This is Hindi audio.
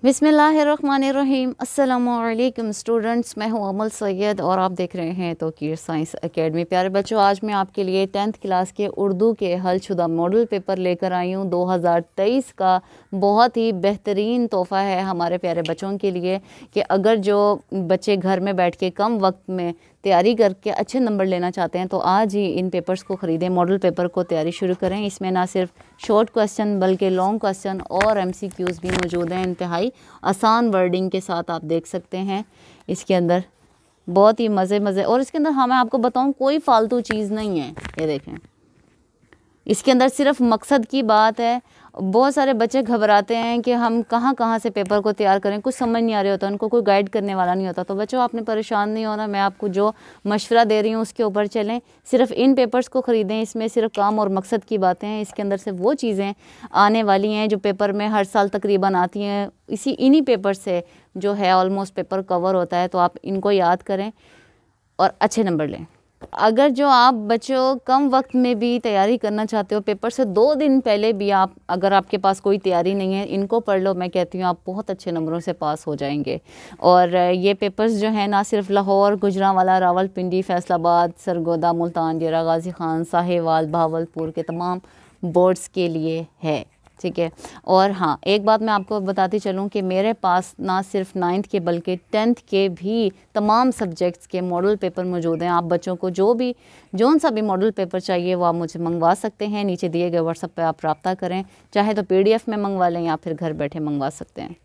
बिस्मिल्लाहिर्रहमानिर्रहीम। अस्सलामुअलैकुम स्टूडेंट्स, मैं हूं अमल सैयद और आप देख रहे हैं तौकीर साइंस एकेडमी। प्यारे बच्चों, आज मैं आपके लिए 10th क्लास के उर्दू के हलशुदा मॉडल पेपर लेकर आई हूं 2023 का। बहुत ही बेहतरीन तोहफ़ा है हमारे प्यारे बच्चों के लिए कि अगर जो बच्चे घर में बैठ के कम वक्त में तैयारी करके अच्छे नंबर लेना चाहते हैं तो आज ही इन पेपर्स को ख़रीदें, मॉडल पेपर को तैयारी शुरू करें। इसमें ना सिर्फ शॉर्ट क्वेश्चन बल्कि लॉन्ग क्वेश्चन और MCQs भी मौजूद हैं। इंतहाई आसान वर्डिंग के साथ आप देख सकते हैं इसके अंदर बहुत ही मज़े और इसके अंदर मैं आपको बताऊं कोई फालतू चीज़ नहीं है। ये देखें, इसके अंदर सिर्फ मकसद की बात है। बहुत सारे बच्चे घबराते हैं कि हम कहाँ से पेपर को तैयार करें, कुछ समझ नहीं आ रहा होता, उनको कोई गाइड करने वाला नहीं होता। तो बच्चों, आपने परेशान नहीं होना, मैं आपको जो मशवरा दे रही हूँ उसके ऊपर चलें। सिर्फ इन पेपर्स को ख़रीदें, इसमें सिर्फ काम और मकसद की बातें हैं। इसके अंदर से वो चीज़ें आने वाली हैं जो पेपर में हर साल तकरीबन आती हैं, इन्हीं पेपर से जो है ऑलमोस्ट पेपर कवर होता है। तो आप इनको याद करें और अच्छे नंबर लें। अगर जो आप बच्चों कम वक्त में भी तैयारी करना चाहते हो, पेपर से 2 दिन पहले भी अगर आपके पास कोई तैयारी नहीं है, इनको पढ़ लो। मैं कहती हूँ आप बहुत अच्छे नंबरों से पास हो जाएंगे। और ये पेपर्स जो है ना सिर्फ लाहौर, गुजरांवाला, रावलपिंडी, फैसलाबाद, सरगोदा, मुल्तान, डेरा गाजी खान, साहिवाल, भावलपुर के तमाम बोर्ड्स के लिए है, ठीक है। और हाँ, एक बात मैं आपको बताती चलूँ कि मेरे पास ना सिर्फ 9th के बल्कि 10th के भी तमाम सब्जेक्ट्स के मॉडल पेपर मौजूद हैं। आप बच्चों को जोन सा भी मॉडल पेपर चाहिए वो आप मुझे मंगवा सकते हैं। नीचे दिए गए व्हाट्सएप पे आप रब्ता करें, चाहे तो PDF में मंगवा लें या फिर घर बैठे मंगवा सकते हैं।